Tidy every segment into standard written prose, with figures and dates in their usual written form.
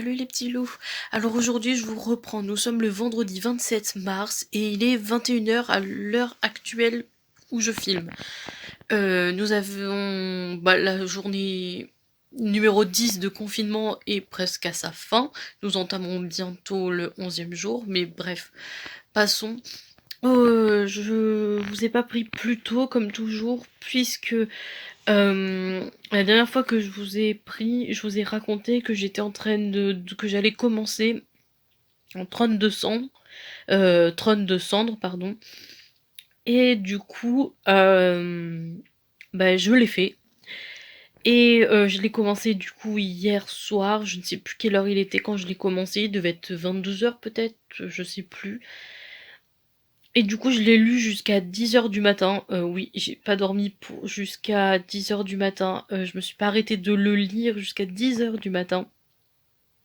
Salut les petits loups. Alors aujourd'hui je vous reprends, nous sommes le vendredi 27 mars et il est 21 h à l'heure actuelle où je filme. Nous avons la journée numéro 10 de confinement est presque à sa fin. Nous entamons bientôt le 11e jour, mais bref, passons. Je vous ai pas pris plus tôt comme toujours puisque la dernière fois que je vous ai pris, je vous ai raconté que j'étais en train que j'allais commencer en trône de cendre, pardon. Et du coup, je l'ai fait. Et je l'ai commencé du coup hier soir, je ne sais plus quelle heure il était quand je l'ai commencé, il devait être 22 h peut-être, je sais plus. Et du coup, je l'ai lu jusqu'à 10 h du matin. Oui, j'ai pas dormi jusqu'à 10 h du matin. Je me suis pas arrêtée de le lire jusqu'à 10 h du matin.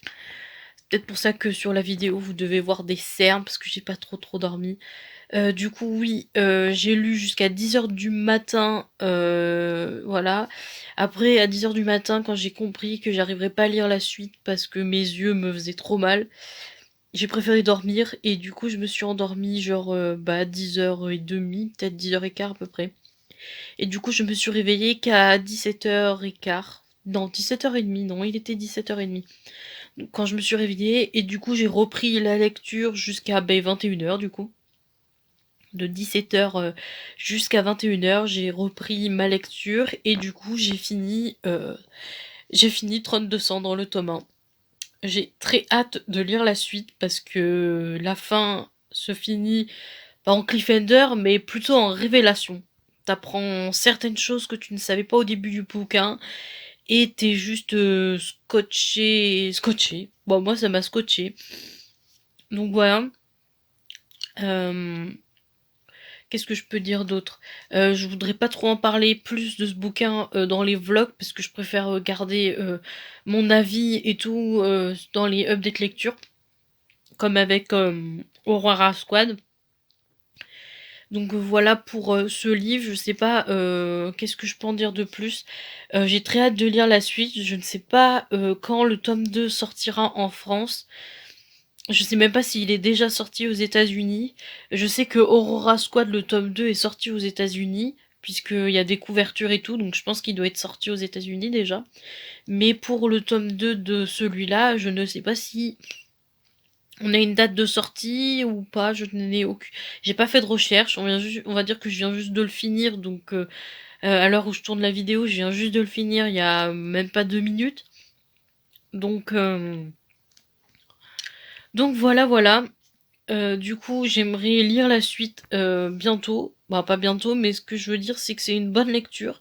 C'est peut-être pour ça que sur la vidéo, vous devez voir des cernes, parce que j'ai pas trop dormi. Du coup, oui, j'ai lu jusqu'à 10 h du matin. Voilà. Après, à 10 h du matin, quand j'ai compris que j'arriverais pas à lire la suite parce que mes yeux me faisaient trop mal, j'ai préféré dormir et du coup je me suis endormie genre 10 h 30, peut-être 10 h 15 à peu près. Et du coup je me suis réveillée qu'à 17 h 15. Non, 17 h 30, non, il était 17 h 30. Donc, quand je me suis réveillée et du coup j'ai repris la lecture jusqu'à 21 h du coup. De 17 h jusqu'à 21 h, j'ai repris ma lecture et du coup j'ai fini Trône de sang dans le tome 1. J'ai très hâte de lire la suite parce que la fin se finit pas en cliffhanger mais plutôt en révélation. T'apprends certaines choses que tu ne savais pas au début du bouquin et t'es juste scotché. Bon, moi ça m'a scotché. Donc voilà. Euh, Qu'est-ce que je peux dire d'autre? Je voudrais pas trop en parler plus de ce bouquin dans les vlogs parce que je préfère garder mon avis et tout dans les updates lecture, comme avec Aurora Squad. Donc voilà pour ce livre, je sais pas qu'est-ce que je peux en dire de plus. J'ai très hâte de lire la suite, je ne sais pas quand le tome 2 sortira en France. Je sais même pas s'il est déjà sorti aux États-Unis. Je sais que Aurora Squad, le tome 2, est sorti aux États-Unis, puisqu'il y a des couvertures et tout, donc je pense qu'il doit être sorti aux États-Unis déjà. Mais pour le tome 2 de celui-là, je ne sais pas si on a une date de sortie ou pas, je n'ai aucune. J'ai pas fait de recherche, on va dire que je viens juste de le finir, donc à l'heure où je tourne la vidéo, je viens juste de le finir il y a même pas 2 minutes. Donc, euh, donc voilà. Du coup, j'aimerais lire la suite bientôt. Bah, pas bientôt, mais ce que je veux dire, c'est que c'est une bonne lecture.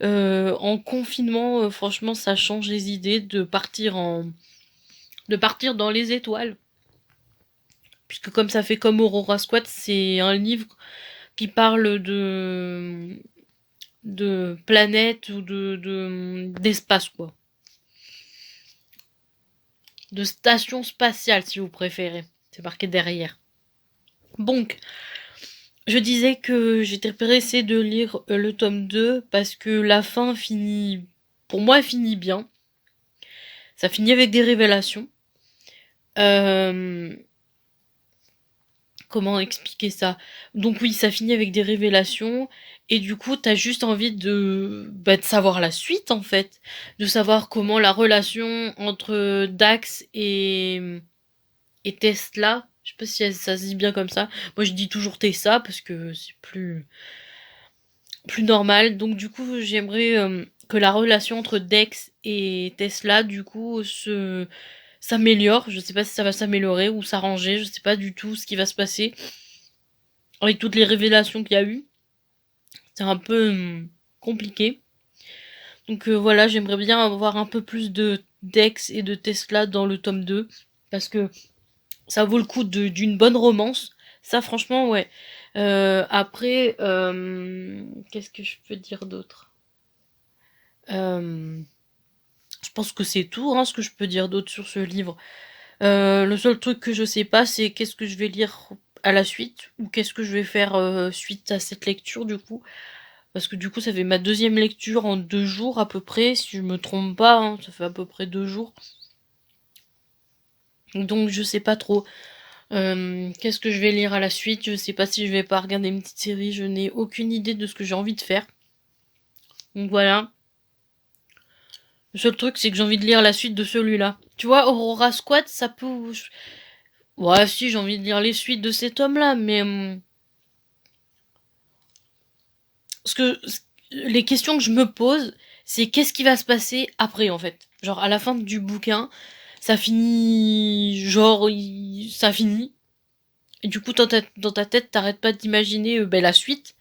En confinement, franchement, ça change les idées de partir dans les étoiles. Puisque comme ça fait comme Aurora Squad, c'est un livre qui parle de planètes ou d'espace, quoi. De station spatiale, si vous préférez. C'est marqué derrière. Donc, je disais que j'étais pressée de lire le tome 2 parce que la fin finit, pour moi, elle finit bien. Ça finit avec des révélations. Euh, Comment expliquer ça? Donc oui, ça finit avec des révélations et du coup, t'as juste envie de savoir la suite en fait, de savoir comment la relation entre Dax et Tesla, je sais pas si ça se dit bien comme ça. Moi, je dis toujours Tessa parce que c'est plus normal. Donc du coup, j'aimerais que la relation entre Dex et Tesla, du coup, se s'améliore. Je sais pas si ça va s'améliorer ou s'arranger. Je sais pas du tout ce qui va se passer avec toutes les révélations qu'il y a eu. C'est un peu compliqué. Donc voilà, j'aimerais bien avoir un peu plus de Dex et de Tesla dans le tome 2 parce que ça vaut le coup d'une bonne romance. Ça, franchement, ouais. Après, qu'est-ce que je peux dire d'autre? Euh, je pense que c'est tout, hein, ce que je peux dire d'autre sur ce livre. Le seul truc que je sais pas, c'est qu'est-ce que je vais lire à la suite, ou qu'est-ce que je vais faire suite à cette lecture, du coup. Parce que du coup, ça fait ma deuxième lecture en 2 jours à peu près, si je me trompe pas, hein, ça fait à peu près 2 jours. Donc je sais pas trop. Qu'est-ce que je vais lire à la suite? Je sais pas si je vais pas regarder une petite série, je n'ai aucune idée de ce que j'ai envie de faire. Donc voilà. Le seul truc, c'est que j'ai envie de lire la suite de celui-là. Tu vois, Aurora Squad, ça peut... Ouais, si, j'ai envie de lire les suites de cet homme-là, mais... Ce que... Les questions que je me pose, c'est qu'est-ce qui va se passer après, en fait. Genre, à la fin du bouquin, ça finit... Genre, ça finit. Et du coup, dans ta tête, t'arrêtes pas d'imaginer ben, la suite.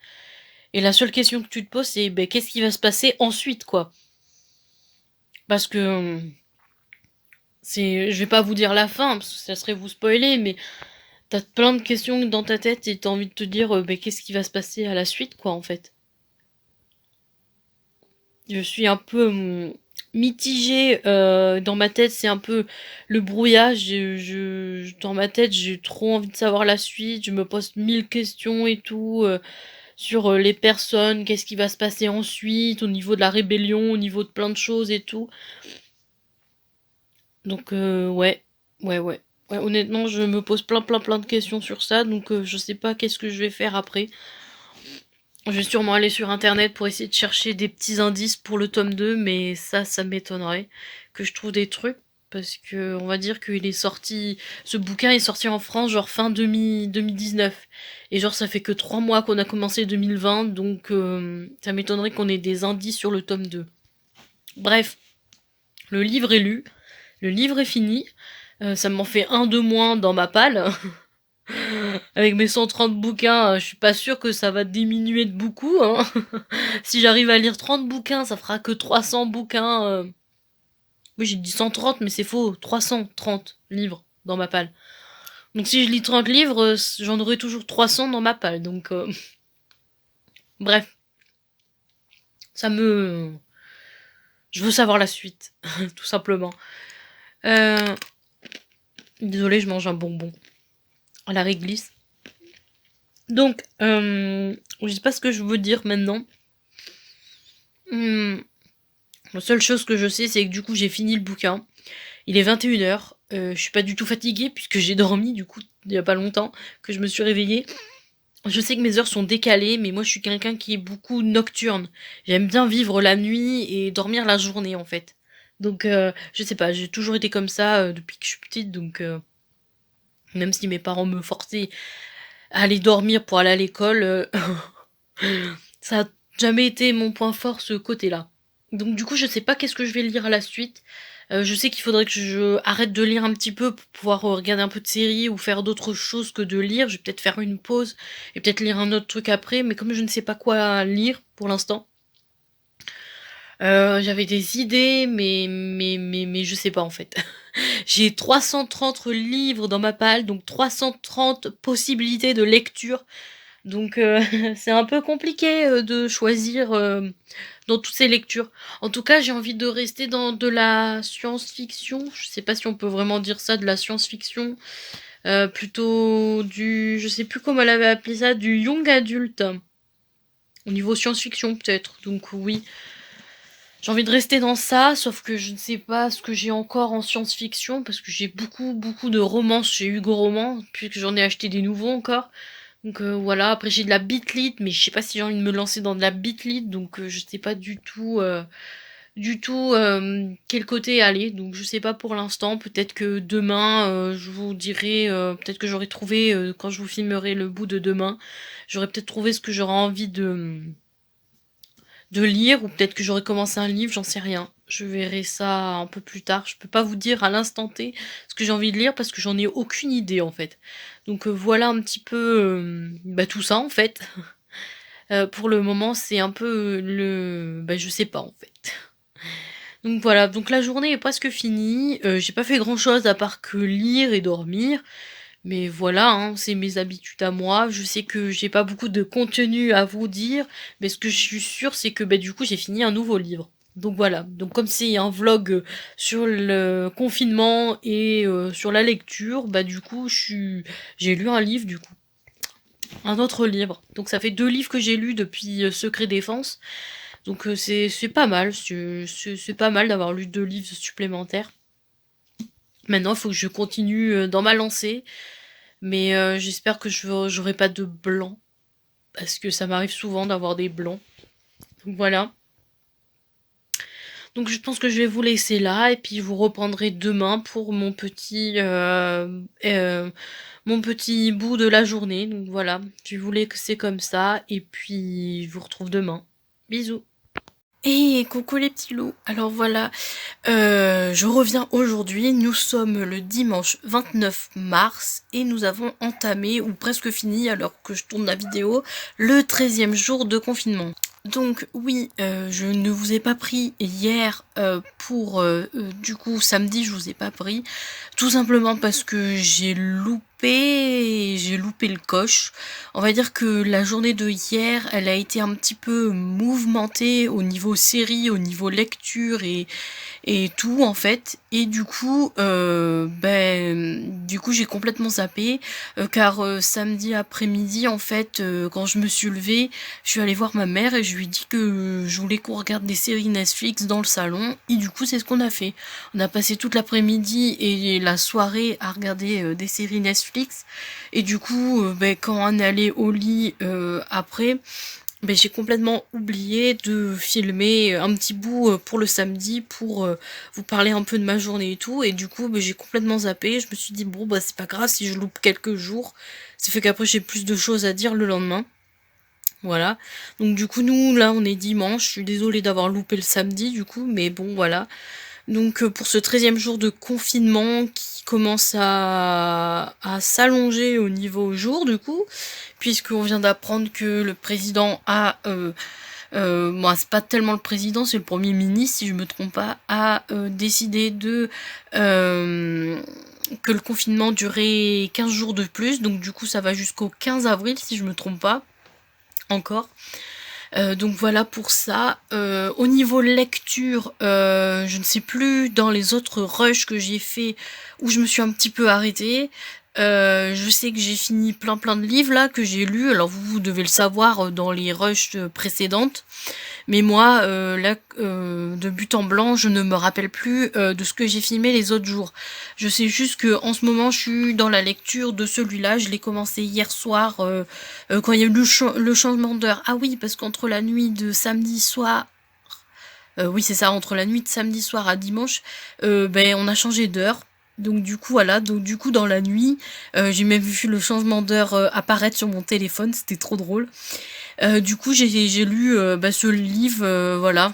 Et la seule question que tu te poses, c'est ben, qu'est-ce qui va se passer ensuite, quoi. Parce que... Je vais pas vous dire la fin, parce que ça serait vous spoiler, mais t'as plein de questions dans ta tête et t'as envie de te dire, ben, qu'est-ce qui va se passer à la suite, quoi, en fait. Je suis un peu mitigée dans ma tête, c'est un peu le brouillage. Dans ma tête, j'ai trop envie de savoir la suite. Je me pose mille questions et tout sur les personnes, qu'est-ce qui va se passer ensuite, au niveau de la rébellion, au niveau de plein de choses et tout. Donc ouais, ouais, ouais. Ouais, honnêtement, je me pose plein de questions sur ça, donc je sais pas qu'est-ce que je vais faire après. Je vais sûrement aller sur internet pour essayer de chercher des petits indices pour le tome 2, mais ça m'étonnerait que je trouve des trucs, parce que on va dire qu'il est sorti, ce bouquin est sorti en France genre fin 2019, et genre ça fait que 3 mois qu'on a commencé 2020, donc ça m'étonnerait qu'on ait des indices sur le tome 2. Bref, le livre est lu, le livre est fini, ça m'en fait un de moins dans ma palle. Avec mes 130 bouquins, je suis pas sûre que ça va diminuer de beaucoup, hein. Si j'arrive à lire 30 bouquins, ça fera que 300 bouquins. Oui, j'ai dit 130, mais c'est faux. 330 livres dans ma palle. Donc si je lis 30 livres, j'en aurai toujours 300 dans ma palle. Donc, bref, ça me... Je veux savoir la suite, tout simplement. Euh... Désolée, je mange un bonbon à la réglisse. Donc, je sais pas ce que je veux dire maintenant. Hmm, La seule chose que je sais, c'est que du coup, j'ai fini le bouquin. Il est 21h. Je suis pas du tout fatiguée puisque j'ai dormi, du coup, il y a pas longtemps que je me suis réveillée. Je sais que mes heures sont décalées, mais moi, je suis quelqu'un qui est beaucoup nocturne. J'aime bien vivre la nuit et dormir la journée, en fait. Donc, je sais pas, j'ai toujours été comme ça depuis que je suis petite, donc même si mes parents me forçaient à aller dormir pour aller à l'école, ça a jamais été mon point fort, ce côté-là. Donc du coup, je sais pas qu'est-ce que je vais lire à la suite. Je sais qu'il faudrait que je arrête de lire un petit peu pour pouvoir regarder un peu de séries ou faire d'autres choses que de lire. Je vais peut-être faire une pause et peut-être lire un autre truc après, mais comme je ne sais pas quoi lire pour l'instant, j'avais des idées, mais je sais pas en fait. J'ai 330 livres dans ma palle, donc 330 possibilités de lecture. Donc c'est un peu compliqué de choisir dans toutes ces lectures. En tout cas, j'ai envie de rester dans de la science-fiction. Je sais pas si on peut vraiment dire ça, de la science-fiction. Plutôt du... Je sais plus comment elle avait appelé ça, du young adulte. Au niveau science-fiction peut-être. Donc oui, j'ai envie de rester dans ça, sauf que je ne sais pas ce que j'ai encore en science-fiction, parce que j'ai beaucoup de romances chez Hugo Roman, puisque j'en ai acheté des nouveaux encore. Donc voilà, après j'ai de la bitlit, mais je sais pas si j'ai envie de me lancer dans de la bitlit, donc je sais pas du tout quel côté aller, donc je sais pas pour l'instant, peut-être que demain je vous dirai, peut-être que j'aurai trouvé, quand je vous filmerai le bout de demain, j'aurai peut-être trouvé ce que j'aurai envie de lire, ou peut-être que j'aurai commencé un livre, j'en sais rien. Je verrai ça un peu plus tard. Je peux pas vous dire à l'instant T ce que j'ai envie de lire parce que j'en ai aucune idée en fait. Donc voilà un petit peu tout ça en fait. Pour le moment c'est un peu je sais pas en fait. Donc voilà, donc la journée est presque finie. J'ai pas fait grand chose à part que lire et dormir. Mais voilà, hein, c'est mes habitudes à moi. Je sais que j'ai pas beaucoup de contenu à vous dire, mais ce que je suis sûre, c'est que du coup, j'ai fini un nouveau livre. Donc voilà. Donc comme c'est un vlog sur le confinement et sur la lecture, du coup, j'ai lu un livre du coup, un autre livre. Donc ça fait 2 livres que j'ai lus depuis Secret Défense. Donc c'est pas mal, c'est pas mal d'avoir lu 2 livres supplémentaires. Maintenant, il faut que je continue dans ma lancée, mais j'espère que j'aurai pas de blanc, parce que ça m'arrive souvent d'avoir des blancs. Donc voilà. Donc je pense que je vais vous laisser là et puis je vous reprendrai demain pour mon petit bout de la journée. Donc voilà, je voulais que c'est comme ça et puis je vous retrouve demain. Bisous. Et coucou les petits loups. Alors voilà, je reviens aujourd'hui. Nous sommes le dimanche 29 mars et nous avons entamé ou presque fini alors que je tourne la vidéo le 13e jour de confinement. Donc oui, je ne vous ai pas pris hier du coup samedi je vous ai pas pris, tout simplement parce que j'ai loupé le coche. On va dire que la journée de hier, elle a été un petit peu mouvementée au niveau série, au niveau lecture et tout en fait. Et du coup j'ai complètement zappé car samedi après-midi en fait quand je me suis levée, je suis allée voir ma mère et je lui ai dit que je voulais qu'on regarde des séries Netflix dans le salon et du coup c'est ce qu'on a fait. On a passé toute l'après-midi et la soirée à regarder des séries Netflix et du coup quand on est allé au lit après, j'ai complètement oublié de filmer un petit bout pour le samedi pour vous parler un peu de ma journée et tout. Et du coup, j'ai complètement zappé. Je me suis dit, bon, c'est pas grave si je loupe quelques jours. Ça fait qu'après, j'ai plus de choses à dire le lendemain. Voilà. Donc du coup, nous, là, on est dimanche. Je suis désolée d'avoir loupé le samedi, du coup. Mais bon, voilà. Donc pour ce 13e jour de confinement qui commence à s'allonger au niveau jour du coup, puisqu'on vient d'apprendre que le président c'est pas tellement le président, c'est le premier ministre si je me trompe pas, a décidé que le confinement durait 15 jours de plus, donc du coup ça va jusqu'au 15 avril si je me trompe pas encore. Donc voilà pour ça. Au niveau lecture, je ne sais plus dans les autres rushs que j'ai fait où je me suis un petit peu arrêtée. Je sais que j'ai fini plein de livres là que j'ai lus. Alors vous devez le savoir dans les rushs précédentes. Mais moi, là, de but en blanc, je ne me rappelle plus de ce que j'ai filmé les autres jours. Je sais juste que en ce moment, je suis dans la lecture de celui-là. Je l'ai commencé hier soir, quand il y a eu le changement d'heure. Ah oui, parce qu'entre la nuit de samedi soir, oui c'est ça, entre la nuit de samedi soir à dimanche, on a changé d'heure. Donc du coup voilà, donc du coup dans la nuit, j'ai même vu le changement d'heure apparaître sur mon téléphone, c'était trop drôle. Du coup, j'ai lu ce livre, voilà.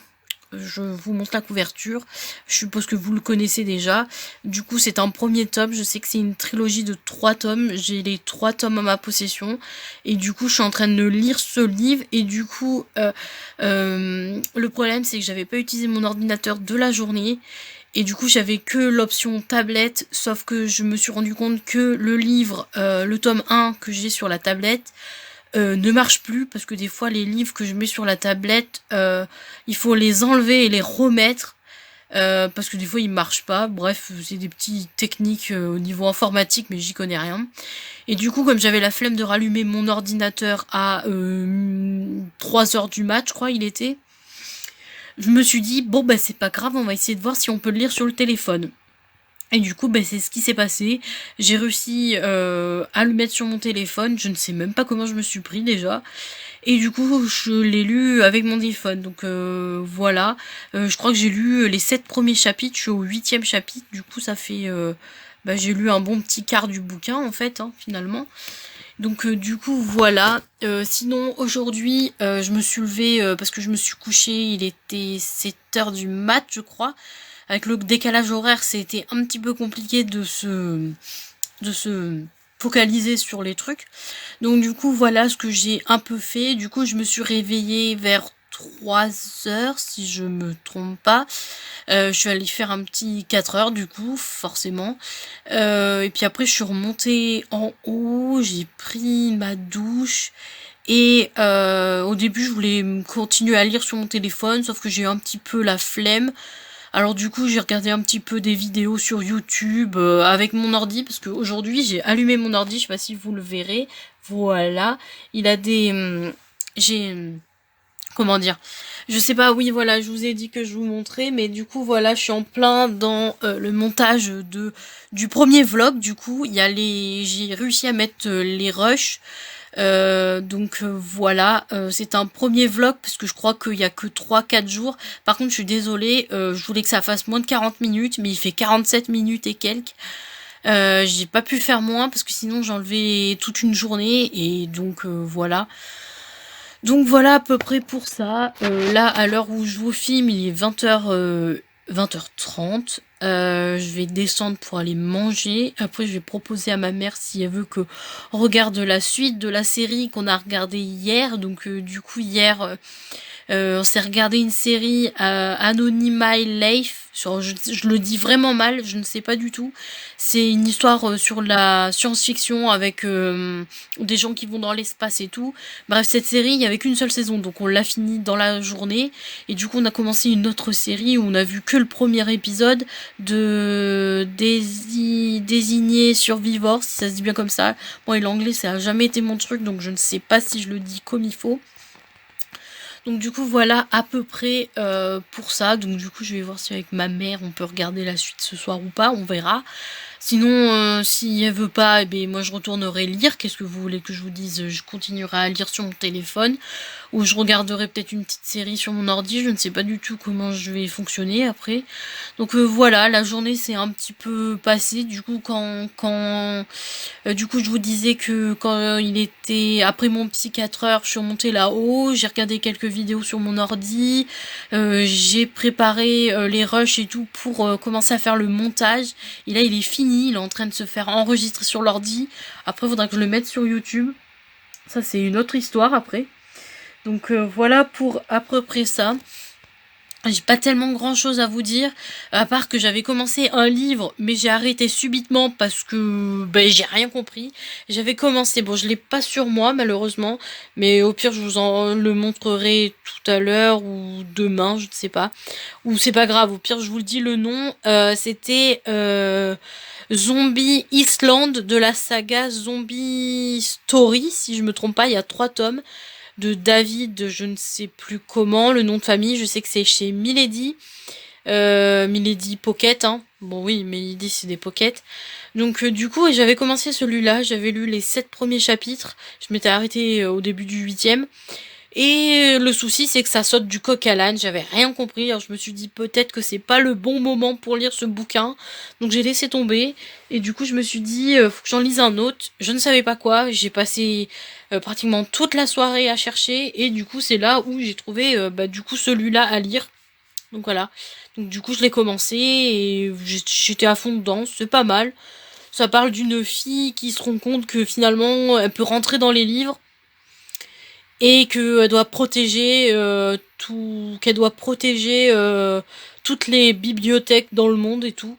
Je vous montre la couverture. Je suppose que vous le connaissez déjà. Du coup, c'est un premier tome. Je sais que c'est une trilogie de 3 tomes. J'ai les 3 tomes à ma possession. Et du coup, je suis en train de lire ce livre. Et du coup, le problème, c'est que j'avais pas utilisé mon ordinateur de la journée. Et du coup, j'avais que l'option tablette. Sauf que je me suis rendu compte que le livre, le tome 1 que j'ai sur la tablette, ne marche plus parce que des fois les livres que je mets sur la tablette, il faut les enlever et les remettre parce que des fois ils marchent pas. Bref, c'est des petites techniques au niveau informatique, mais j'y connais rien. Et du coup, comme j'avais la flemme de rallumer mon ordinateur à 3 heures du mat, je crois il était, je me suis dit bon c'est pas grave, on va essayer de voir si on peut le lire sur le téléphone. Et du coup, c'est ce qui s'est passé. J'ai réussi à le mettre sur mon téléphone. Je ne sais même pas comment je me suis pris déjà. Et du coup, je l'ai lu avec mon téléphone. Donc voilà. Je crois que j'ai lu les 7 premiers chapitres. Je suis au 8e chapitre. Du coup, ça fait... j'ai lu un bon petit quart du bouquin, en fait, finalement. Donc du coup, voilà. Sinon, aujourd'hui, je me suis levée parce que je me suis couchée. Il était 7 heures du mat, je crois. Avec le décalage horaire, c'était un petit peu compliqué de se focaliser sur les trucs. Donc du coup, voilà ce que j'ai un peu fait. Du coup, je me suis réveillée vers 3 heures, si je me trompe pas. Je suis allée faire un petit 4 heures, du coup, forcément. Et puis après, je suis remontée en haut, j'ai pris ma douche. Et au début, je voulais continuer à lire sur mon téléphone, sauf que j'ai eu un petit peu la flemme. Alors du coup, j'ai regardé un petit peu des vidéos sur YouTube avec mon ordi, parce qu'aujourd'hui, j'ai allumé mon ordi, je sais pas si vous le verrez. Voilà, il a des... comment dire, je sais pas, oui voilà, je vous ai dit que je vous montrais, mais du coup voilà, je suis en plein dans le montage du premier vlog. Du coup j'ai réussi à mettre les rushs. Donc voilà, c'est un premier vlog parce que je crois qu'il y a que 3-4 jours. Par contre je suis désolée, je voulais que ça fasse moins de 40 minutes, mais il fait 47 minutes et quelques. J'ai pas pu faire moins parce que sinon j'enlevais toute une journée, et donc voilà. Donc voilà à peu près pour ça. Là, à l'heure où je vous filme, il est 20h30. Je vais descendre pour aller manger. Après, je vais proposer à ma mère si elle veut que on regarde la suite de la série qu'on a regardée hier. Donc du coup, hier, on s'est regardé une série Anonymy Life. Je le dis vraiment mal, je ne sais pas du tout. C'est une histoire sur la science-fiction avec des gens qui vont dans l'espace et tout. Bref, cette série, il n'y avait qu'une seule saison, donc on l'a fini dans la journée. Et du coup, on a commencé une autre série où on a vu que le premier épisode de Désigné Survivor, si ça se dit bien comme ça. Moi, et l'anglais, ça a jamais été mon truc, donc je ne sais pas si je le dis comme il faut. Donc du coup voilà à peu près pour ça. Donc du coup je vais voir si avec ma mère on peut regarder la suite ce soir ou pas, on verra. Sinon si elle veut pas, eh ben, moi je retournerai lire. Qu'est-ce que vous voulez que je vous dise? Je continuerai à lire sur mon téléphone, ou je regarderai peut-être une petite série sur mon ordi. Je ne sais pas du tout comment je vais fonctionner après. Donc voilà, la journée s'est un petit peu passée. Du coup du coup je vous disais que quand il était après mon petit 4 heures, je suis remontée là-haut, j'ai regardé quelques vidéos sur mon ordi, j'ai préparé les rushs et tout pour commencer à faire le montage. Et là il est fini, il est en train de se faire enregistrer sur l'ordi. Après il faudra que je le mette sur YouTube. Ça c'est une autre histoire après. Donc voilà pour à peu près ça. J'ai pas tellement grand chose à vous dire, à part que j'avais commencé un livre, mais j'ai arrêté subitement parce que j'ai rien compris. J'avais commencé, bon je l'ai pas sur moi malheureusement, mais au pire je vous en le montrerai tout à l'heure ou demain, je ne sais pas. Ou c'est pas grave, au pire je vous le dis le nom, c'était Zombie Island de la saga Zombie Story, si je me trompe pas, il y a 3 tomes. De David, je ne sais plus comment, le nom de famille, je sais que c'est chez Milady, Milady Pocket, hein. Bon oui, Milady c'est des pockets. Donc du coup, j'avais commencé celui-là, j'avais lu les 7 premiers chapitres, je m'étais arrêtée au début du 8e. Et le souci, c'est que ça saute du coq à l'âne, j'avais rien compris, alors je me suis dit peut-être que c'est pas le bon moment pour lire ce bouquin, donc j'ai laissé tomber, et du coup je me suis dit, faut que j'en lise un autre, je ne savais pas quoi, j'ai passé pratiquement toute la soirée à chercher, et du coup c'est là où j'ai trouvé du coup celui-là à lire, donc voilà, donc du coup je l'ai commencé, et j'étais à fond dedans, c'est pas mal, ça parle d'une fille qui se rend compte que finalement elle peut rentrer dans les livres, et qu'elle doit protéger qu'elle doit protéger toutes les bibliothèques dans le monde et tout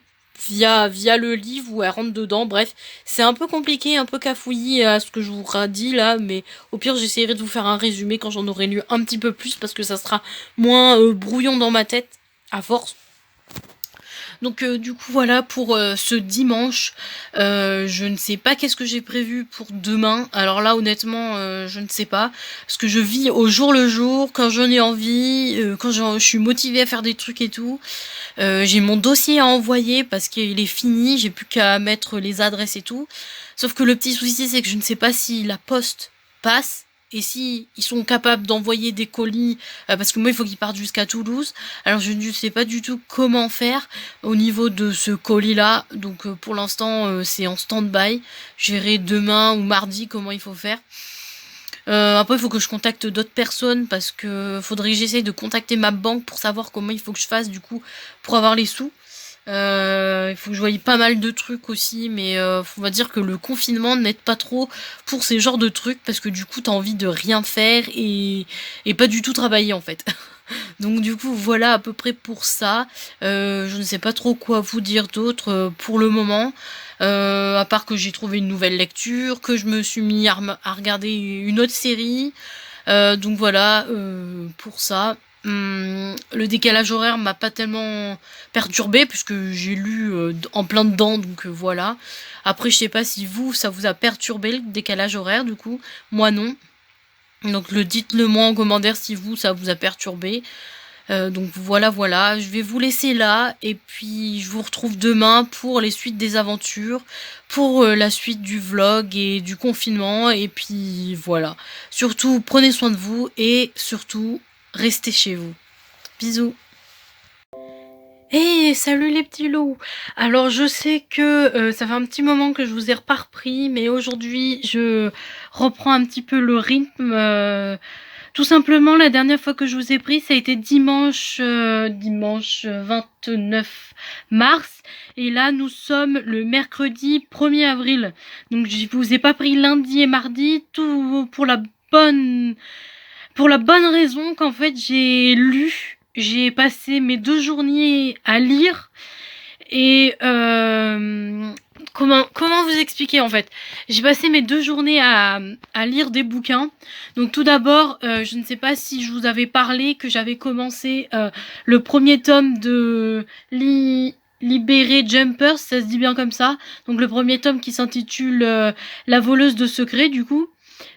via le livre où elle rentre dedans. Bref, c'est un peu compliqué, un peu cafouillis à ce que je vous dit là, mais au pire j'essaierai de vous faire un résumé quand j'en aurai lu un petit peu plus parce que ça sera moins brouillon dans ma tête à force. Donc du coup voilà pour ce dimanche. Je ne sais pas qu'est-ce que j'ai prévu pour demain. Alors là honnêtement je ne sais pas. Parce que je vis au jour le jour, quand j'en ai envie, quand je suis motivée à faire des trucs et tout. J'ai mon dossier à envoyer parce qu'il est fini, j'ai plus qu'à mettre les adresses et tout. Sauf que le petit souci c'est que je ne sais pas si la poste passe. Et si ils sont capables d'envoyer des colis, parce que moi il faut qu'ils partent jusqu'à Toulouse, alors je ne sais pas du tout comment faire au niveau de ce colis-là. Donc pour l'instant c'est en stand-by. Je verrai demain ou mardi comment il faut faire. Après il faut que je contacte d'autres personnes parce que faudrait que j'essaye de contacter ma banque pour savoir comment il faut que je fasse du coup pour avoir les sous. Il faut que je voie pas mal de trucs aussi, mais on va dire que le confinement n'aide pas trop pour ces genres de trucs parce que du coup t'as envie de rien faire et pas du tout travailler en fait. Donc du coup voilà à peu près pour ça. Je ne sais pas trop quoi vous dire d'autre pour le moment. À part que j'ai trouvé une nouvelle lecture, que je me suis mis à regarder une autre série. Donc voilà pour ça. Le décalage horaire m'a pas tellement perturbé puisque j'ai lu en plein dedans, donc voilà. Après je sais pas si vous ça vous a perturbé le décalage horaire, du coup moi non. Donc dites-le moi en commentaire si ça vous a perturbé. Donc voilà, je vais vous laisser là et puis je vous retrouve demain pour les suites des aventures, pour la suite du vlog et du confinement et puis voilà. Surtout prenez soin de vous et surtout restez chez vous. Bisous. Hey, salut les petits loups. Alors je sais que ça fait un petit moment que je vous ai pas repris, mais aujourd'hui je reprends un petit peu le rythme. Tout simplement, la dernière fois que je vous ai pris, ça a été dimanche 29 mars. Et là, nous sommes le mercredi 1er avril. Donc je vous ai pas pris lundi et mardi, tout pour la bonne raison qu'en fait j'ai passé mes 2 journées à lire et comment vous expliquer en fait. J'ai passé mes 2 journées à lire des bouquins. Donc tout d'abord, je ne sais pas si je vous avais parlé que j'avais commencé le premier tome de Libéré Jumper, ça se dit bien comme ça. Donc le premier tome qui s'intitule La voleuse de secrets du coup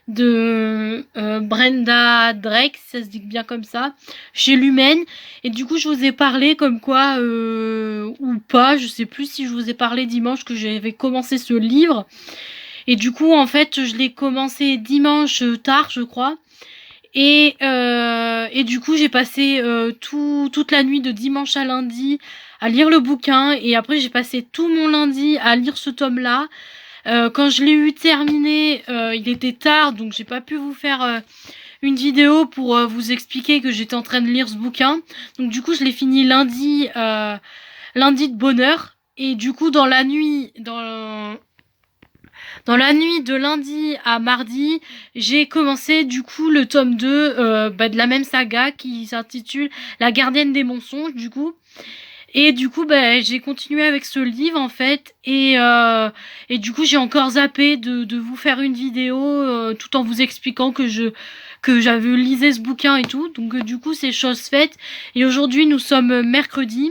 de Brenda Drake, ça se dit bien comme ça, chez Lumen. Et du coup, je vous ai parlé comme quoi, ou pas, je sais plus si je vous ai parlé dimanche que j'avais commencé ce livre. Et du coup, en fait, je l'ai commencé dimanche tard, je crois. Et du coup, j'ai passé toute la nuit de dimanche à lundi à lire le bouquin. Et après, j'ai passé tout mon lundi à lire ce tome-là. Quand je l'ai eu terminé, il était tard, donc j'ai pas pu vous faire une vidéo pour vous expliquer que j'étais en train de lire ce bouquin. Donc du coup, je l'ai fini lundi de bonne heure. Et du coup, dans la nuit de lundi à mardi, j'ai commencé du coup le tome 2 de la même saga qui s'intitule La gardienne des mensonges du coup. Et du coup, j'ai continué avec ce livre en fait, et du coup j'ai encore zappé de vous faire une vidéo tout en vous expliquant que j'avais lisé ce bouquin et tout. Donc du coup c'est chose faite. Et aujourd'hui nous sommes mercredi.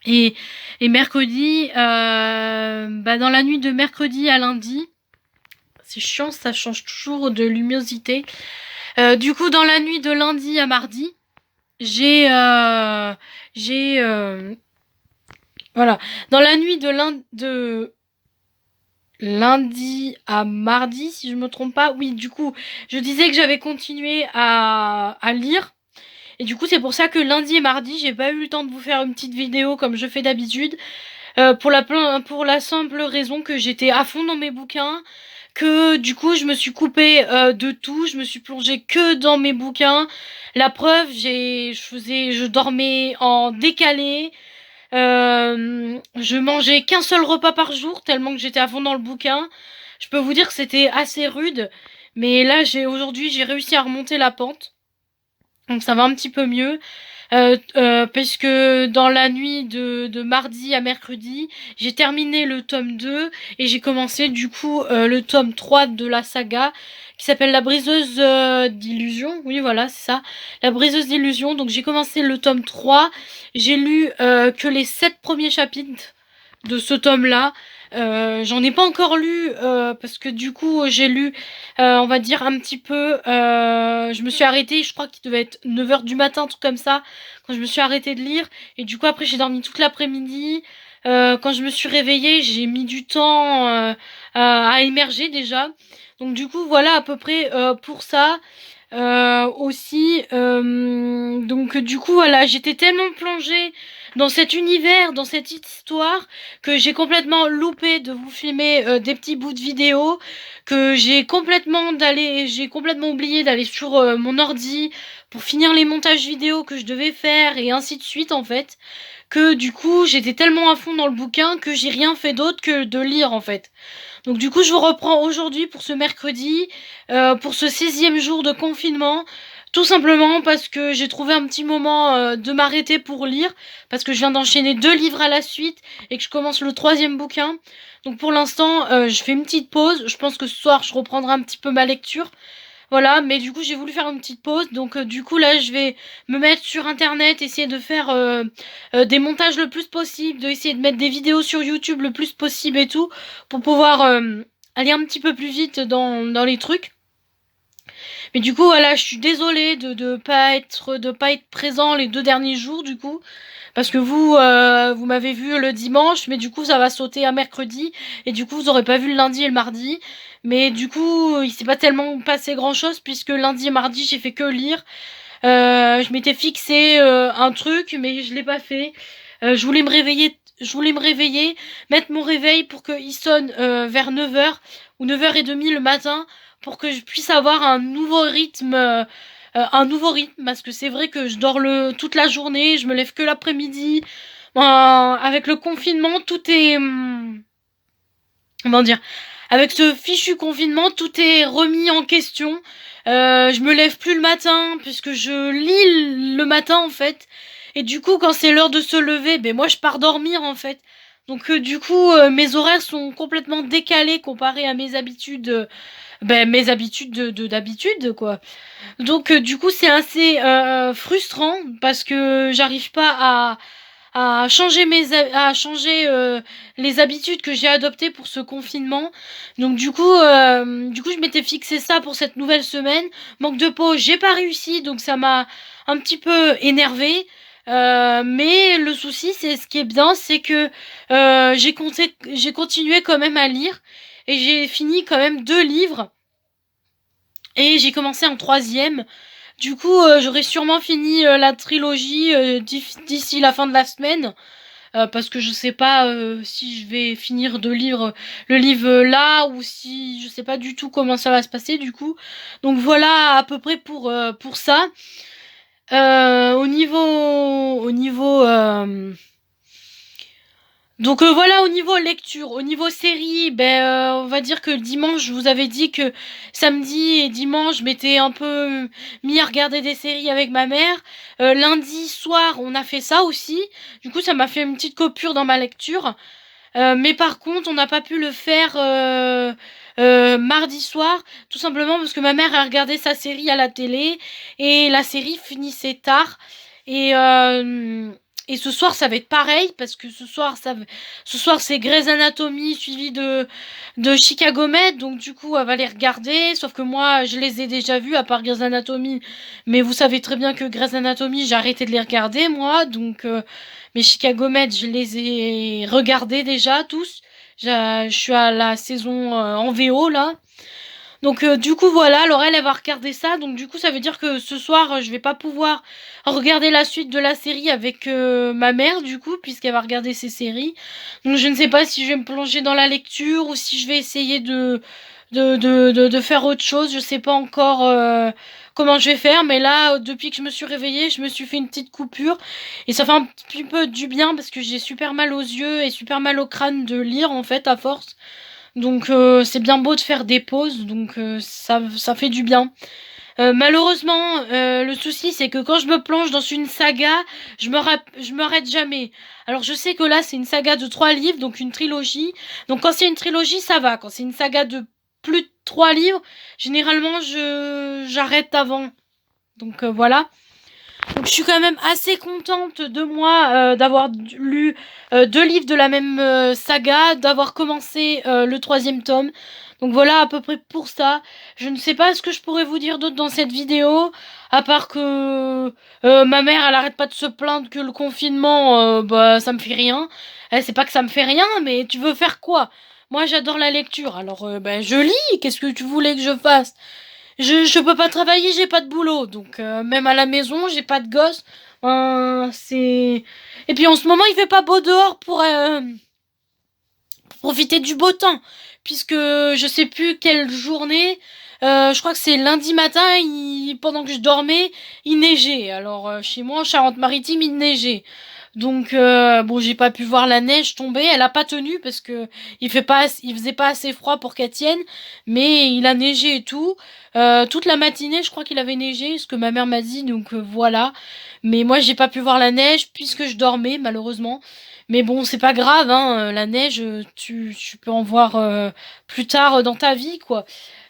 Et mercredi, dans la nuit de mercredi à lundi, c'est chiant, ça change toujours de luminosité. Du coup dans la nuit de lundi à mardi, j'ai voilà. Dans la nuit de lundi à mardi, si je me trompe pas, oui, du coup, je disais que j'avais continué à lire. Et du coup, c'est pour ça que lundi et mardi, j'ai pas eu le temps de vous faire une petite vidéo comme je fais d'habitude. Pour la simple raison que j'étais à fond dans mes bouquins. Que du coup, je me suis coupée de tout. Je me suis plongée que dans mes bouquins. La preuve, je dormais en décalé. Je mangeais qu'un seul repas par jour tellement que j'étais à fond dans le bouquin. Je peux vous dire que c'était assez rude, mais là aujourd'hui j'ai réussi à remonter la pente, donc ça va un petit peu mieux. Parce que dans la nuit de mardi à mercredi, j'ai terminé le tome 2 et j'ai commencé du coup le tome 3 de la saga qui s'appelle La briseuse d'illusions. Oui, voilà, c'est ça. La briseuse d'illusions. Donc j'ai commencé le tome 3. J'ai lu que les 7 premiers chapitres de ce tome-là. J'en ai pas encore lu parce que du coup j'ai lu on va dire un petit peu je me suis arrêtée, je crois qu'il devait être 9h du matin, un truc comme ça, quand je me suis arrêtée de lire. Et du coup après j'ai dormi toute l'après-midi. Quand je me suis réveillée, j'ai mis du temps à émerger déjà. Donc du coup voilà à peu près pour ça. Aussi donc du coup voilà, j'étais tellement plongée dans cet univers, dans cette histoire, que j'ai complètement loupé de vous filmer des petits bouts de vidéo, que j'ai complètement oublié d'aller sur mon ordi pour finir les montages vidéo que je devais faire et ainsi de suite en fait, que du coup j'étais tellement à fond dans le bouquin que j'ai rien fait d'autre que de lire en fait. Donc du coup je vous reprends aujourd'hui pour ce mercredi, pour ce 16e jour de confinement, tout simplement parce que j'ai trouvé un petit moment de m'arrêter pour lire, parce que je viens d'enchaîner 2 livres à la suite et que je commence le 3e bouquin. Donc pour l'instant je fais une petite pause, je pense que ce soir je reprendrai un petit peu ma lecture. Voilà, mais du coup j'ai voulu faire une petite pause, donc du coup là je vais me mettre sur internet, essayer de faire des montages le plus possible, de essayer de mettre des vidéos sur YouTube le plus possible et tout, pour pouvoir aller un petit peu plus vite dans les trucs. Mais du coup, voilà, je suis désolée de pas être présent les 2 derniers jours, du coup. Parce que vous m'avez vu le dimanche, mais du coup, ça va sauter à mercredi. Et du coup, vous aurez pas vu le lundi et le mardi. Mais du coup, il s'est pas tellement passé grand-chose, puisque lundi et mardi, j'ai fait que lire. Je m'étais fixé un truc, mais je l'ai pas fait. Je voulais me réveiller, mettre mon réveil pour qu'il sonne vers 9h ou 9h30 le matin, pour que je puisse avoir un nouveau rythme, parce que c'est vrai que je dors toute la journée, je me lève que l'après-midi. Avec le confinement, tout est, comment dire, avec ce fichu confinement, tout est remis en question. Je me lève plus le matin puisque je lis le matin en fait. Et du coup, quand c'est l'heure de se lever, ben moi je pars dormir en fait. Donc du coup, mes horaires sont complètement décalés comparés à mes habitudes d'habitude quoi. Donc du coup, c'est assez frustrant parce que j'arrive pas à changer les habitudes que j'ai adoptées pour ce confinement. Donc du coup, je m'étais fixé ça pour cette nouvelle semaine. Manque de peau, j'ai pas réussi, donc ça m'a un petit peu énervé. Mais le souci, c'est ce qui est bien, c'est que j'ai continué quand même à lire et j'ai fini quand même 2 livres et j'ai commencé un troisième. Du coup, j'aurai sûrement fini la trilogie d'ici la fin de la semaine. Parce que je sais pas si je vais finir de lire le livre là, ou si je sais pas du tout comment ça va se passer du coup. Donc voilà à peu près pour ça. Au niveau voilà, au niveau lecture, au niveau série, on va dire que le dimanche, je vous avais dit que samedi et dimanche, je m'étais un peu mis à regarder des séries avec ma mère. Lundi soir, on a fait ça aussi. Du coup, ça m'a fait une petite coupure dans ma lecture. Mais par contre, on n'a pas pu le faire mardi soir, tout simplement parce que ma mère a regardé sa série à la télé et la série finissait tard. Et, euh, et ce soir, ça va être pareil parce que ce soir c'est Grey's Anatomy suivi de Chicago Med. Donc du coup, elle va les regarder. Sauf que moi, je les ai déjà vus à part Grey's Anatomy. Mais vous savez très bien que Grey's Anatomy, j'ai arrêté de les regarder moi. Donc mais Chicago Med, je les ai regardés déjà tous. Je suis à la saison en VO là. Donc du coup voilà, Laurel elle va regarder ça. Donc du coup ça veut dire que ce soir je vais pas pouvoir regarder la suite de la série avec ma mère du coup, puisqu'elle va regarder ses séries. Donc je ne sais pas si je vais me plonger dans la lecture ou si je vais essayer de faire autre chose. Je sais pas encore comment je vais faire, mais là depuis que je me suis réveillée, je me suis fait une petite coupure et ça fait un petit peu du bien parce que j'ai super mal aux yeux et super mal au crâne de lire en fait à force. Donc c'est bien beau de faire des pauses, donc ça fait du bien. Malheureusement, le souci c'est que quand je me plonge dans une saga, je m'arrête jamais. Alors je sais que là c'est une saga de 3 livres, donc une trilogie. Donc quand c'est une trilogie, ça va. Quand c'est une saga de plus de 3 livres, généralement j'arrête avant. Donc voilà. Donc je suis quand même assez contente de moi d'avoir lu 2 livres de la même saga, d'avoir commencé le troisième tome. Donc voilà à peu près pour ça. Je ne sais pas ce que je pourrais vous dire d'autre dans cette vidéo, à part que ma mère elle arrête pas de se plaindre que le confinement, bah ça me fait rien. C'est pas que ça me fait rien, mais tu veux faire quoi? Moi j'adore la lecture, alors je lis. Qu'est-ce que tu voulais que je fasse? Je peux pas travailler, j'ai pas de boulot. Donc même à la maison, j'ai pas de gosse. C'est Et puis en ce moment, il fait pas beau dehors pour profiter du beau temps, puisque je sais plus quelle journée. Je crois que c'est lundi matin, pendant que je dormais, il neigeait. Alors chez moi en Charente-Maritime, il neigeait. Donc bon, j'ai pas pu voir la neige tomber. Elle a pas tenu parce que il faisait pas assez froid pour qu'elle tienne, mais il a neigé et tout. Toute la matinée, je crois qu'il avait neigé, ce que ma mère m'a dit. Donc voilà. Mais moi, j'ai pas pu voir la neige puisque je dormais malheureusement. Mais bon, c'est pas grave, hein. La neige, tu peux en voir plus tard dans ta vie, quoi.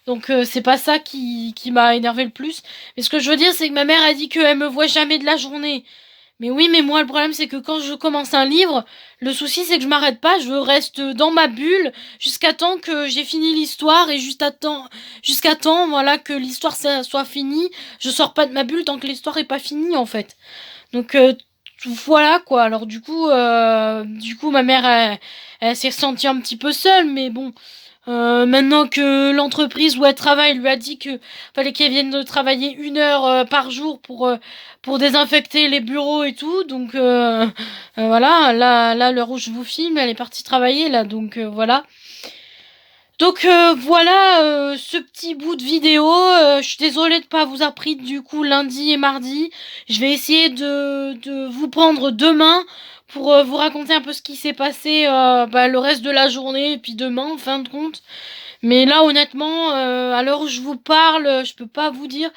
Donc c'est pas ça qui m'a énervé le plus. Mais ce que je veux dire, c'est que ma mère a dit qu'elle me voit jamais de la journée. Mais oui, mais moi, le problème, c'est que quand je commence un livre, le souci, c'est que je m'arrête pas, je reste dans ma bulle jusqu'à temps que j'ai fini l'histoire et jusqu'à temps, voilà, que l'histoire soit finie. Je sors pas de ma bulle tant que l'histoire est pas finie, en fait. Donc, voilà, quoi. Alors, du coup, ma mère, elle s'est ressentie un petit peu seule, mais bon. Maintenant que l'entreprise où elle travaille lui a dit que fallait qu'elle vienne de travailler 1 heure par jour pour désinfecter les bureaux et tout, donc voilà, là l'heure où je vous filme, elle est partie travailler là, donc voilà. Donc voilà ce petit bout de vidéo. Je suis désolée de pas vous avoir pris du coup lundi et mardi. Je vais essayer de vous prendre demain pour vous raconter un peu ce qui s'est passé le reste de la journée et puis demain en fin de compte. Mais là, honnêtement, à l'heure où je vous parle, je peux pas vous dire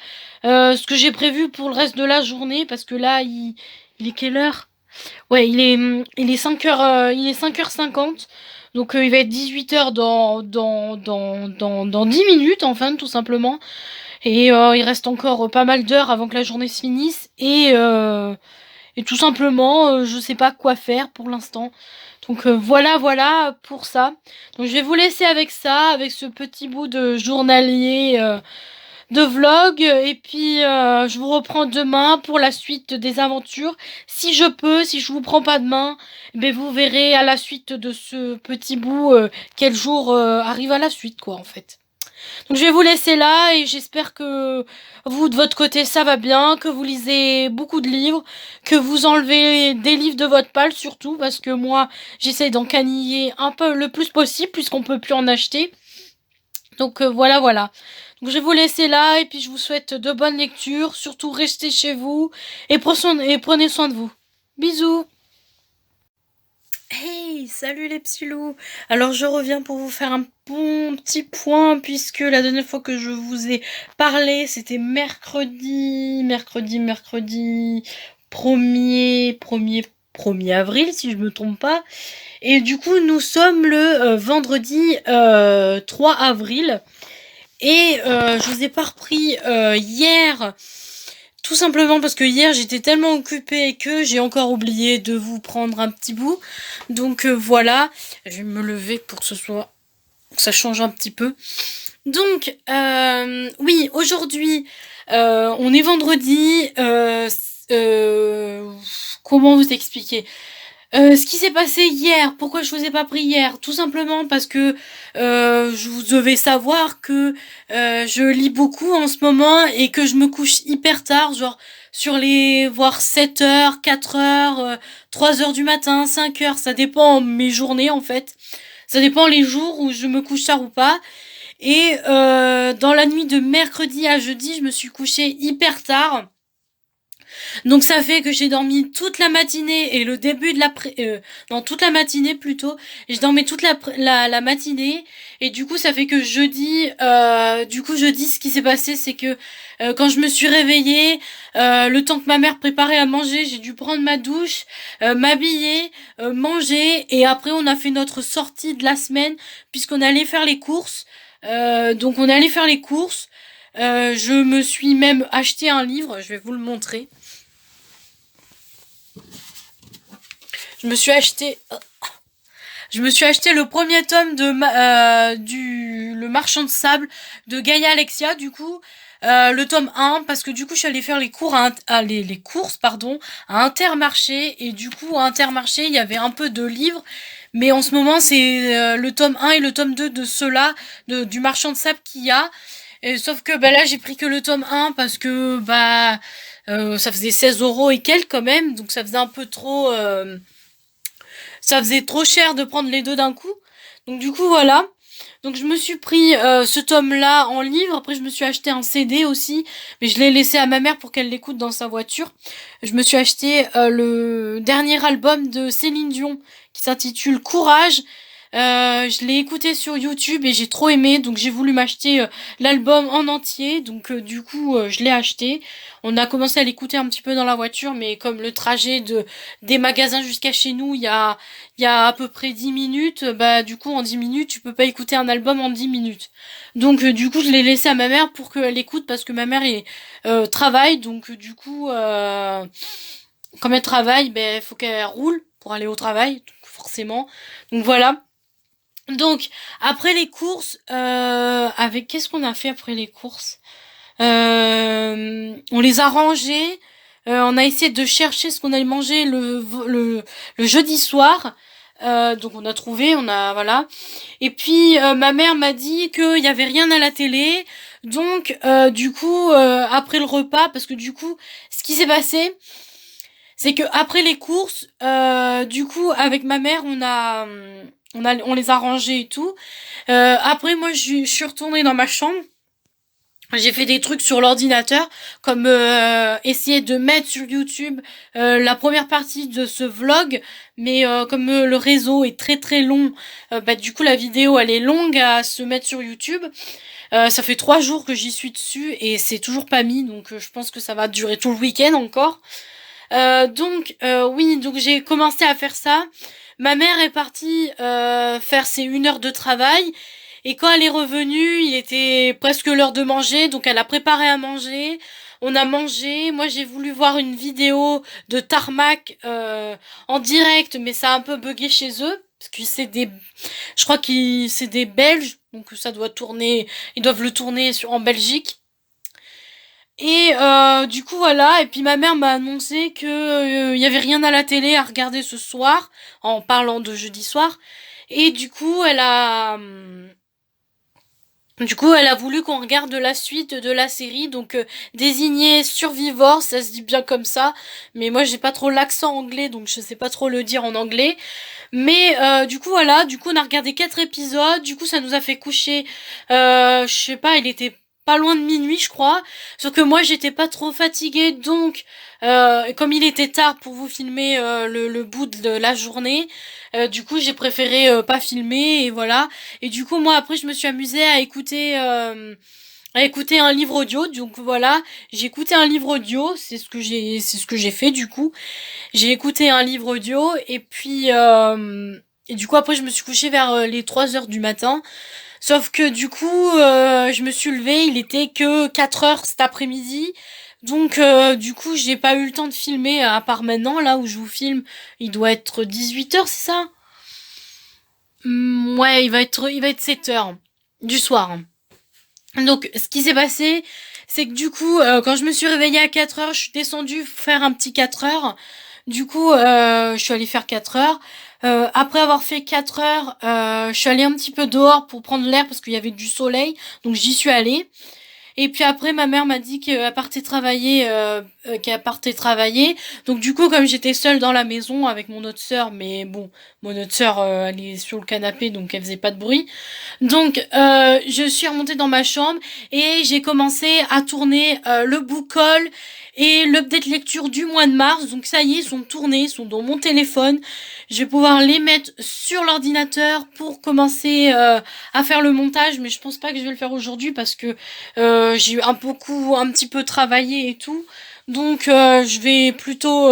ce que j'ai prévu pour le reste de la journée parce que là, il est quelle heure? Ouais, il est 5h, il est 5h50. Donc il va être 18h dans 10 minutes, enfin, tout simplement. Et il reste encore pas mal d'heures avant que la journée se finisse. Et tout simplement, je sais pas quoi faire pour l'instant. Donc voilà pour ça. Donc je vais vous laisser avec ça, avec ce petit bout de journalier de vlog. Et puis je vous reprends demain pour la suite des aventures. Si je peux, si je vous prends pas demain, ben vous verrez à la suite de ce petit bout quel jour arrive à la suite, quoi, en fait. Donc je vais vous laisser là et j'espère que vous de votre côté ça va bien, que vous lisez beaucoup de livres, que vous enlevez des livres de votre palle surtout parce que moi j'essaye d'en caniller un peu le plus possible puisqu'on peut plus en acheter. Donc voilà. Donc je vais vous laisser là et puis je vous souhaite de bonnes lectures, surtout restez chez vous et prenez soin de vous. Bisous. Hey, salut les petits loups. Alors je reviens pour vous faire un bon petit point puisque la dernière fois que je vous ai parlé, c'était mercredi 1er avril si je me trompe pas. Et du coup, nous sommes le vendredi 3 avril et je vous ai pas repris hier. Tout simplement parce que hier j'étais tellement occupée que j'ai encore oublié de vous prendre un petit bout. Donc voilà, je vais me lever pour que ça change un petit peu. Donc oui, aujourd'hui on est vendredi. Comment vous expliquer? Ce qui s'est passé hier, pourquoi je vous ai pas pris hier? Tout simplement parce que je vous devais savoir que je lis beaucoup en ce moment et que je me couche hyper tard, genre sur les voire 7 heures, 4 heures, 3 heures du matin, 5 heures, ça dépend mes journées en fait. Ça dépend les jours où je me couche tard ou pas. Et dans la nuit de mercredi à jeudi, je me suis couchée hyper tard. Donc ça fait que j'ai dormi toute la matinée et le début de non, toute la matinée plutôt. Et je dormais toute la matinée. Et du coup, ça fait que jeudi, ce qui s'est passé, c'est que quand je me suis réveillée, le temps que ma mère préparait à manger, j'ai dû prendre ma douche, m'habiller, manger. Et après, on a fait notre sortie de la semaine puisqu'on allait faire les courses. Donc on est allé faire les courses. Je me suis même acheté un livre, je vais vous le montrer. Je me suis acheté le premier tome du Le Marchand de Sable de Gaïa Alexia, du coup. Le tome 1, parce que du coup je suis allée faire les courses à Intermarché, et du coup à Intermarché il y avait un peu de livres, mais en ce moment c'est le tome 1 et le tome 2 de ceux-là, du Marchand de Sable qu'il y a. Et, sauf que là j'ai pris que le tome 1 parce que ça faisait 16 € et quelques quand même, donc ça faisait un peu trop... ça faisait trop cher de prendre les deux d'un coup. Donc du coup voilà. Donc je me suis pris ce tome-là en livre. Après je me suis acheté un CD aussi, mais je l'ai laissé à ma mère pour qu'elle l'écoute dans sa voiture. Je me suis acheté le dernier album de Céline Dion qui s'intitule Courage. Je l'ai écouté sur YouTube et j'ai trop aimé, donc j'ai voulu m'acheter l'album en entier. Donc du coup je l'ai acheté. On a commencé à l'écouter un petit peu dans la voiture, mais comme le trajet des magasins jusqu'à chez nous il y a à peu près 10 minutes, du coup en 10 minutes tu peux pas écouter un album en 10 minutes. Donc du coup je l'ai laissé à ma mère pour qu'elle écoute parce que ma mère travaille, donc du coup comme elle travaille, ben faut qu'elle roule pour aller au travail, donc forcément. Donc voilà. Donc après les courses, avec qu'est-ce qu'on a fait après les courses? On les a rangés. On a essayé de chercher ce qu'on allait manger le jeudi soir. Donc on a trouvé, on a voilà. Et puis ma mère m'a dit qu'il y avait rien à la télé. Donc du coup après le repas, parce que du coup ce qui s'est passé, c'est que après les courses, du coup avec ma mère on les a rangés et tout. Après moi je suis retournée dans ma chambre. J'ai fait des trucs sur l'ordinateur, comme essayer de mettre sur YouTube la première partie de ce vlog, mais comme le réseau est très très long, bah du coup la vidéo elle est longue à se mettre sur YouTube. Ça fait 3 jours que j'y suis dessus et c'est toujours pas mis, donc je pense que ça va durer tout le week-end encore. Oui, donc j'ai commencé à faire ça. Ma mère est partie faire ses 1 heure de travail. Et quand elle est revenue, il était presque l'heure de manger, donc elle a préparé à manger. On a mangé. Moi, j'ai voulu voir une vidéo de Tarmac en direct, mais ça a un peu bugué chez eux. Parce que je crois que c'est des Belges, donc ça doit tourner, ils doivent le tourner en Belgique. Et du coup voilà, et puis ma mère m'a annoncé que y avait rien à la télé à regarder ce soir, en parlant de jeudi soir. Et du coup elle a voulu qu'on regarde la suite de la série, donc désigné Survivor, ça se dit bien comme ça, mais moi j'ai pas trop l'accent anglais, donc je sais pas trop le dire en anglais. Mais du coup voilà, du coup on a regardé 4 épisodes, du coup ça nous a fait coucher, je sais pas, il était pas loin de minuit je crois, sauf que moi j'étais pas trop fatiguée, donc comme il était tard pour vous filmer le bout de la journée, du coup j'ai préféré pas filmer et voilà. Et du coup moi après je me suis amusée à écouter un livre audio, donc voilà, j'ai écouté un livre audio, c'est ce que j'ai fait du coup. J'ai écouté un livre audio et du coup après je me suis couchée vers les 3 heures du matin. Sauf que du coup je me suis levée, il était que 4 heures cet après-midi. Donc du coup j'ai pas eu le temps de filmer à part maintenant là où je vous filme. Il doit être 18 heures, c'est ça? Ouais, il va être 7 heures du soir. Donc ce qui s'est passé, c'est que du coup quand je me suis réveillée à 4 heures, je suis descendue faire un petit 4 heures. Du coup, je suis allée faire 4 heures. Après avoir fait 4 heures, je suis allée un petit peu dehors pour prendre l'air parce qu'il y avait du soleil. Donc j'y suis allée. Et puis après, ma mère m'a dit qu'elle partait travailler. Donc du coup, comme j'étais seule dans la maison avec mon autre sœur, mais bon, mon autre sœur, elle est sur le canapé, donc elle faisait pas de bruit. Donc je suis remontée dans ma chambre et j'ai commencé à tourner le book haul et l'update lecture du mois de mars. Donc ça y est, ils sont tournés, ils sont dans mon téléphone. Je vais pouvoir les mettre sur l'ordinateur pour commencer à faire le montage, mais je pense pas que je vais le faire aujourd'hui parce que j'ai un petit peu travaillé et tout. Donc je vais plutôt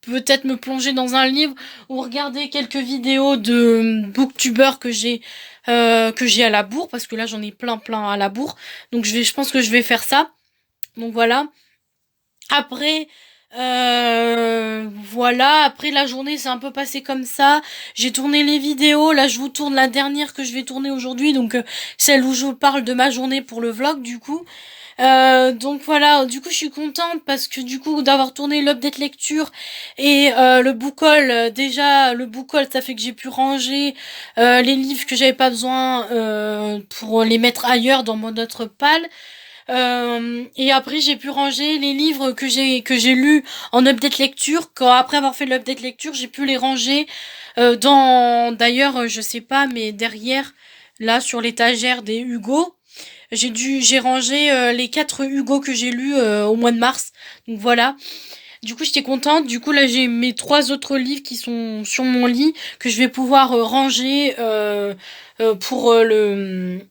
peut-être me plonger dans un livre ou regarder quelques vidéos de booktubeurs que j'ai à la bourre, parce que là j'en ai plein plein à la bourre. Donc je pense que je vais faire ça. Donc voilà. Après, voilà, après la journée c'est un peu passé comme ça. J'ai tourné les vidéos, là je vous tourne la dernière que je vais tourner aujourd'hui, donc celle où je vous parle de ma journée pour le vlog du coup. Donc voilà, du coup je suis contente parce que du coup d'avoir tourné l'update lecture et le book haul, déjà le book haul ça fait que j'ai pu ranger les livres que j'avais pas besoin pour les mettre ailleurs dans mon autre palle. Et après j'ai pu ranger les livres que j'ai lus en update lecture. Quand après avoir fait l'update lecture, j'ai pu les ranger d'ailleurs je sais pas, mais derrière là sur l'étagère des Hugo. J'ai rangé les 4 Hugo que j'ai lus au mois de mars. Donc voilà. Du coup, j'étais contente. Du coup, là, j'ai mes 3 autres livres qui sont sur mon lit que je vais pouvoir ranger pour le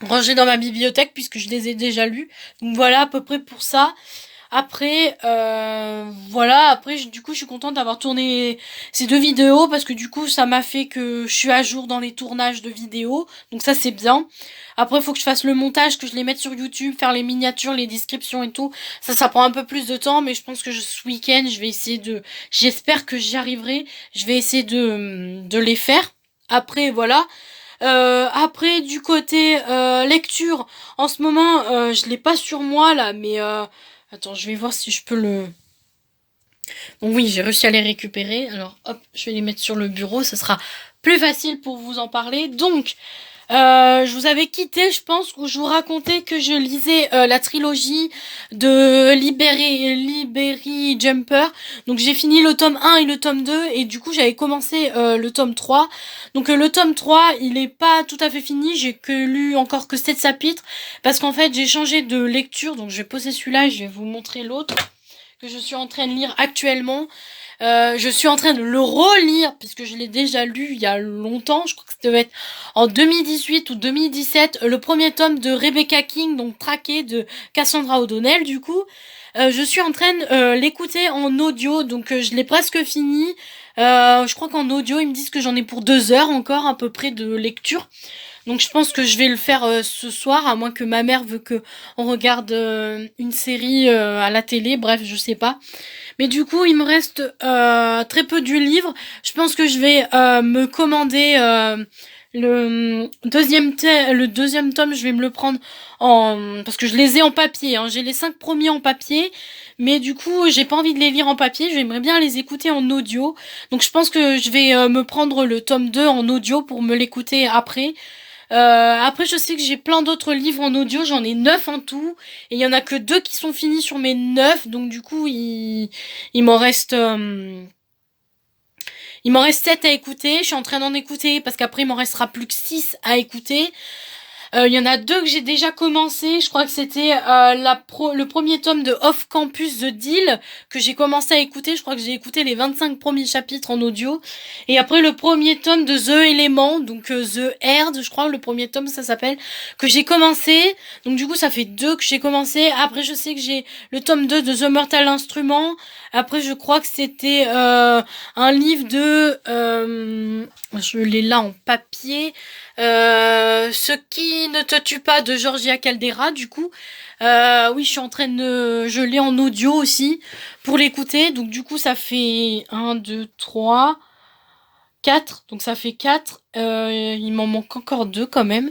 ranger dans ma bibliothèque puisque je les ai déjà lus. Donc voilà à peu près pour ça. Après, voilà, après, du coup, je suis contente d'avoir tourné ces 2 vidéos parce que du coup, ça m'a fait que je suis à jour dans les tournages de vidéos. Donc ça, c'est bien. Après, il faut que je fasse le montage, que je les mette sur YouTube, faire les miniatures, les descriptions et tout. Ça prend un peu plus de temps, mais je pense que ce week-end, je vais essayer j'espère que j'y arriverai. Je vais essayer de les faire. Après, voilà. Après, du côté lecture, en ce moment, je l'ai pas sur moi là, mais attends, je vais voir si je peux le. Bon, oui, j'ai réussi à les récupérer. Alors, hop, je vais les mettre sur le bureau. Ça sera plus facile pour vous en parler. Donc, je vous avais quitté, je pense, où je vous racontais que je lisais la trilogie de Liberi Jumper. Donc j'ai fini le tome 1 et le tome 2 et du coup j'avais commencé le tome 3. Donc le tome 3, il est pas tout à fait fini, j'ai que lu encore que 7 chapitres parce qu'en fait j'ai changé de lecture. Donc je vais poser celui-là et je vais vous montrer l'autre que je suis en train de lire actuellement. Je suis en train de le relire puisque je l'ai déjà lu il y a longtemps. Je crois que ça devait être en 2018 ou 2017. Le premier tome de Rebecca King, donc Traqué de Cassandra O'Donnell. Du coup, je suis en train de l'écouter en audio, donc je l'ai presque fini. Je crois qu'en audio, ils me disent que j'en ai pour 2 heures encore à peu près de lecture. Donc je pense que je vais le faire ce soir, à moins que ma mère veut que on regarde une série à la télé. Bref, je sais pas. Mais du coup, il me reste très peu du livre. Je pense que je vais me commander le deuxième tome. Je vais me le prendre parce que je les ai en papier. Hein. J'ai les 5 premiers en papier, mais du coup, j'ai pas envie de les lire en papier. J'aimerais bien les écouter en audio. Donc, je pense que je vais me prendre le tome 2 en audio pour me l'écouter après. Après, je sais que j'ai plein d'autres livres en audio, j'en ai 9 en tout, et il y en a que 2 qui sont finis sur mes 9, donc du coup, il m'en reste, il m'en reste 7 à écouter. Je suis en train d'en écouter parce qu'après, il m'en restera plus que 6 à écouter. Il y en a 2 que j'ai déjà commencé. Je crois que c'était le premier tome de Off Campus The Deal que j'ai commencé à écouter. Je crois que j'ai écouté les 25 premiers chapitres en audio. Et après le premier tome de The Element, donc The Herd, je crois le premier tome ça s'appelle, que j'ai commencé. Donc du coup ça fait 2 que j'ai commencé. Après je sais que j'ai le tome 2 de The Mortal Instrument. Après je crois que c'était un livre de... je l'ai là en papier. Ce qui ne te tue pas de Georgia Caldera, du coup. Oui, je suis en train de... Je l'ai en audio aussi pour l'écouter. Donc du coup, ça fait 1, 2, 3, 4. Donc ça fait 4. Il m'en manque encore 2 quand même.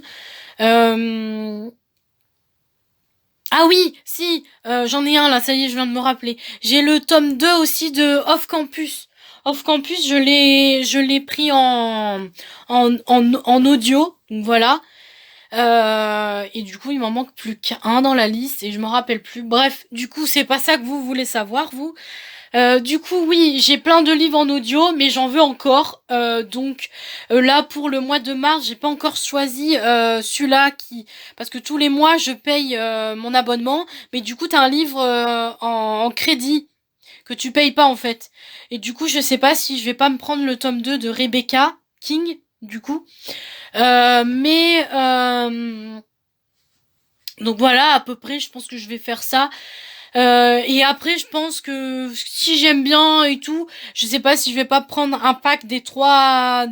Ah oui, si, j'en ai un là, ça y est, je viens de me rappeler. J'ai le tome 2 aussi de Off Campus. Off Campus, je l'ai pris en audio, donc voilà. Et du coup, il m'en manque plus qu'un dans la liste et je me rappelle plus. Bref, du coup, c'est pas ça que vous voulez savoir, vous. Du coup, oui, j'ai plein de livres en audio, mais j'en veux encore. Donc là, pour le mois de mars, j'ai pas encore choisi celui-là parce que tous les mois, je paye mon abonnement. Mais du coup, t'as un livre en crédit que tu payes pas en fait. Et du coup, je sais pas si je vais pas me prendre le tome 2 de Rebecca King, du coup. Mais donc voilà, à peu près, je pense que je vais faire ça. Et après, je pense que si j'aime bien et tout, je sais pas si je vais pas prendre un pack de 3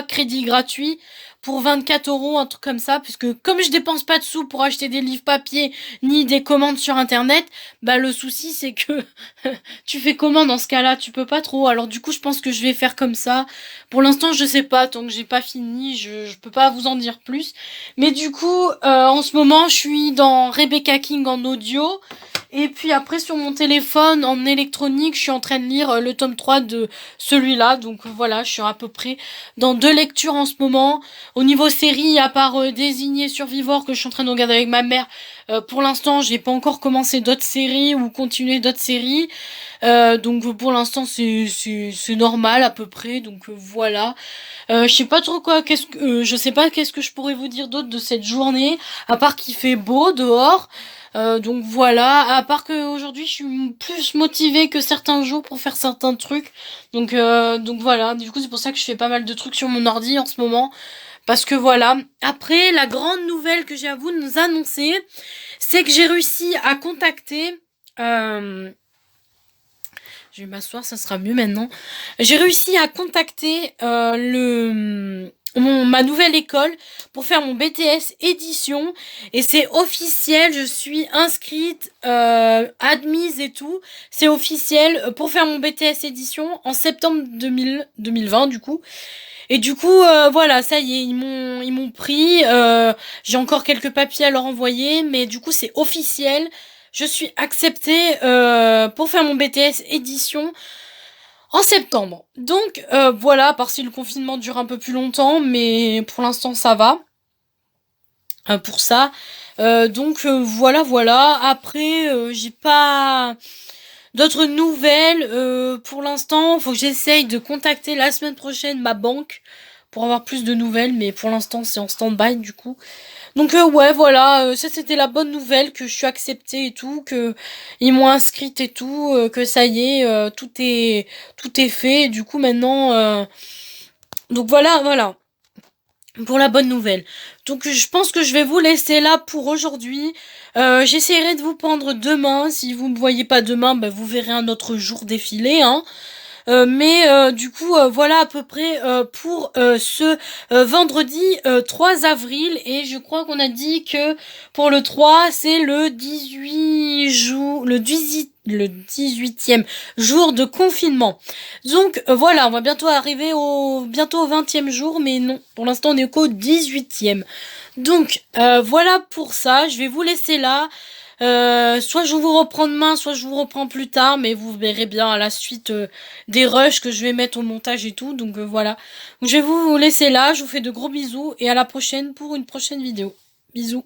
crédits gratuits pour 24 €, un truc comme ça, puisque comme je dépense pas de sous pour acheter des livres papier ni des commandes sur internet, bah le souci c'est que tu fais comment dans ce cas-là, tu peux pas trop. Alors du coup, je pense que je vais faire comme ça. Pour l'instant, je sais pas, tant que j'ai pas fini, je peux pas vous en dire plus. Mais du coup, en ce moment, je suis dans Rebecca King en audio. Et puis après sur mon téléphone en électronique, je suis en train de lire le tome 3 de celui-là. Donc voilà, je suis à peu près dans 2 lectures en ce moment. Au niveau série, à part Désigné Survivor que je suis en train de regarder avec ma mère, pour l'instant, j'ai pas encore commencé d'autres séries ou continué d'autres séries. Donc pour l'instant, c'est normal à peu près. Donc voilà. Je sais pas trop quoi, je sais pas qu'est-ce que je pourrais vous dire d'autre de cette journée, à part qu'il fait beau dehors. Donc voilà, à part que aujourd'hui je suis plus motivée que certains jours pour faire certains trucs. Donc voilà, du coup c'est pour ça que je fais pas mal de trucs sur mon ordi en ce moment. Parce que voilà. Après, la grande nouvelle que j'ai à vous nous annoncer, c'est que j'ai réussi à contacter Euh, je vais m'asseoir, ça sera mieux maintenant. J'ai réussi à contacter ma nouvelle école pour faire mon BTS édition et c'est officiel, je suis inscrite, admise et tout. C'est officiel pour faire mon BTS édition en septembre 2020 du coup. Et du coup, voilà, ça y est, ils m'ont pris. J'ai encore quelques papiers à leur envoyer, mais du coup, c'est officiel. Je suis acceptée pour faire mon BTS édition en septembre. Donc voilà, à part si le confinement dure un peu plus longtemps, mais pour l'instant ça va pour ça. Voilà, voilà. Après, j'ai pas d'autres nouvelles pour l'instant. Faut que j'essaye de contacter la semaine prochaine ma banque pour avoir plus de nouvelles, mais pour l'instant c'est en stand-by du coup. Donc ouais voilà, ça c'était la bonne nouvelle que je suis acceptée et tout, que ils m'ont inscrite et tout, que ça y est, tout est fait. Et du coup maintenant, donc voilà voilà pour la bonne nouvelle. Donc je pense que je vais vous laisser là pour aujourd'hui. J'essaierai de vous prendre demain. Si vous me voyez pas demain, bah, vous verrez un autre jour défiler, hein. Mais du coup, voilà à peu près pour ce vendredi 3 avril. Et je crois qu'on a dit que pour le 3, c'est le 18e jour de confinement. Donc voilà, on va bientôt arriver bientôt au 20e jour, mais non, pour l'instant on est qu'au 18e. Donc voilà pour ça, je vais vous laisser là. Soit je vous reprends demain, soit je vous reprends plus tard, mais vous verrez bien à la suite des rushs que je vais mettre au montage et tout. Donc voilà. Donc, je vais vous laisser là, je vous fais de gros bisous et à la prochaine pour une prochaine vidéo. Bisous.